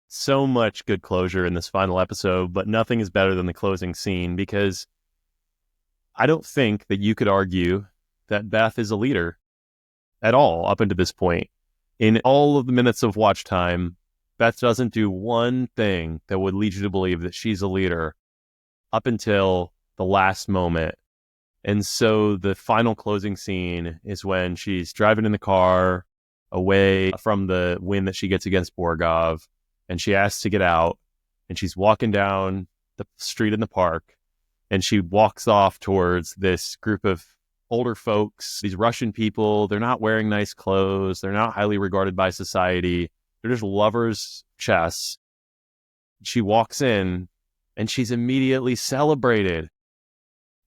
So much good closure in this final episode, but nothing is better than the closing scene because I don't think that you could argue that Beth is a leader at all up until this point. In all of the minutes of watch time, Beth doesn't do one thing that would lead you to believe that she's a leader up until the last moment. And so the final closing scene is when she's driving in the car away from the win that she gets against Borgov, and she asks to get out, and she's walking down the street in the park, and she walks off towards this group of older folks, these Russian people. They're not wearing nice clothes. They're not highly regarded by society. They're just lovers chess. She walks in and she's immediately celebrated.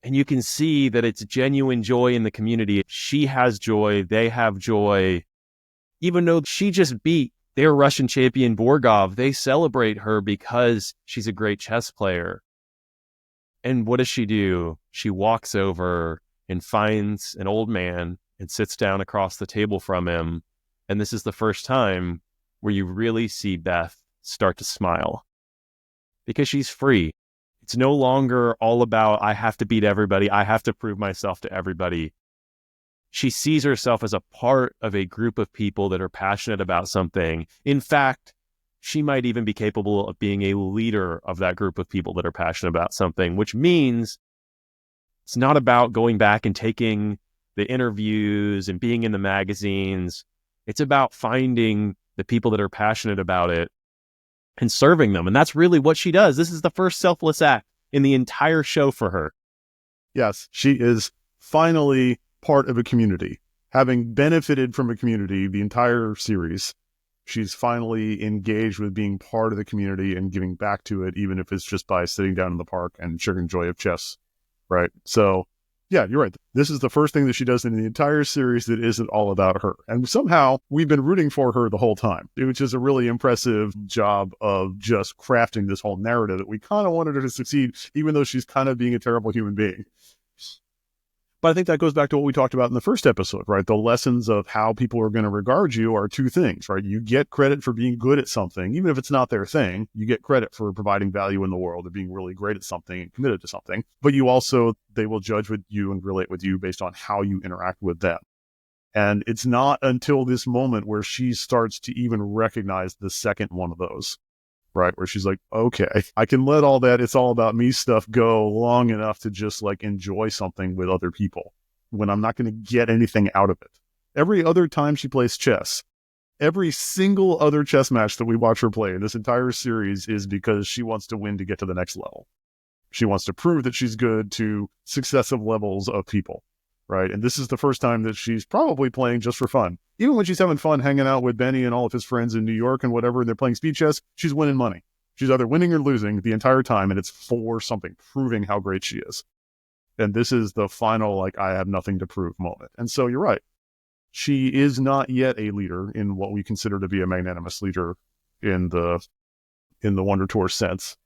And you can see that it's genuine joy in the community. She has joy. They have joy. Even though she just beat their Russian champion Borgov, they celebrate her because she's a great chess player. And what does she do? She walks over and finds an old man and sits down across the table from him. And this is the first time where you really see Beth start to smile because she's free. It's no longer all about, I have to beat everybody. I have to prove myself to everybody. She sees herself as a part of a group of people that are passionate about something. In fact, she might even be capable of being a leader of that group of people that are passionate about something, which means it's not about going back and taking the interviews and being in the magazines. It's about finding the people that are passionate about it and serving them. And that's really what she does. This is the first selfless act in the entire show for her. Yes, she is finally part of a community. Having benefited from a community the entire series, she's finally engaged with being part of the community and giving back to it, even if it's just by sitting down in the park and sharing joy of chess, right? So, yeah, you're right. This is the first thing that she does in the entire series that isn't all about her. And somehow we've been rooting for her the whole time, which is a really impressive job of just crafting this whole narrative that we kind of wanted her to succeed, even though she's kind of being a terrible human being. But I think that goes back to what we talked about in the first episode, right? The lessons of how people are going to regard you are two things, right? You get credit for being good at something, even if it's not their thing. You get credit for providing value in the world and being really great at something and committed to something. But you also, they will judge with you and relate with you based on how you interact with them. And it's not until this moment where she starts to even recognize the second one of those, right? Where she's like, okay, I can let all that it's all about me stuff go long enough to just like enjoy something with other people when I'm not going to get anything out of it. Every other time she plays chess, every single other chess match that we watch her play in this entire series is because she wants to win to get to the next level. She wants to prove that she's good to successive levels of people, right? And this is the first time that she's probably playing just for fun. Even when she's having fun hanging out with Benny and all of his friends in New York and whatever, and they're playing speed chess, she's winning money. She's either winning or losing the entire time, and it's for something, proving how great she is. And this is the final, like, I have nothing to prove moment. And so you're right. She is not yet a leader in what we consider to be a magnanimous leader in the WonderTour sense.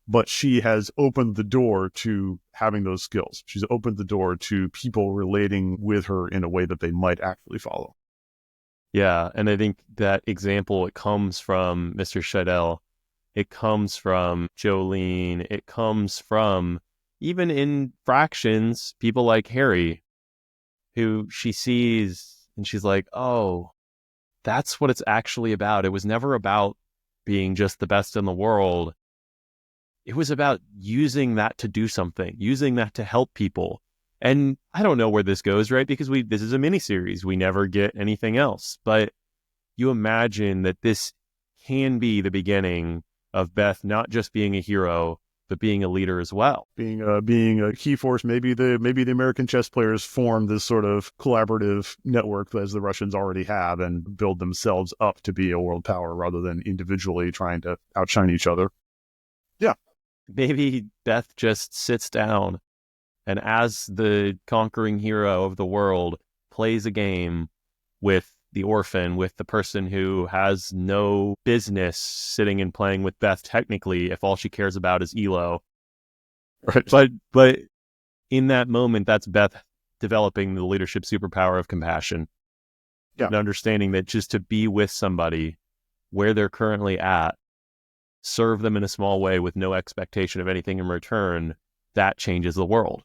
But she has opened the door to having those skills. She's opened the door to people relating with her in a way that they might actually follow. Yeah, and I think that example, it comes from Mr. Scheidel. It comes from Jolene. It comes from, even in fractions, people like Harry, who she sees and she's like, oh, that's what it's actually about. It was never about being just the best in the world. It was about using that to do something, using that to help people. And I don't know where this goes, right? Because this is a miniseries. We never get anything else. But you imagine that this can be the beginning of Beth not just being a hero, but being a leader as well. Being a key force. Maybe the American chess players form this sort of collaborative network as the Russians already have and build themselves up to be a world power rather than individually trying to outshine each other. Yeah. Maybe Beth just sits down and as the conquering hero of the world plays a game with the orphan, with the person who has no business sitting and playing with Beth technically if all she cares about is Elo. Right. But in that moment, that's Beth developing the leadership superpower of compassion. Yeah. And understanding that just to be with somebody where they're currently at serve them in a small way with no expectation of anything in return, that changes the world.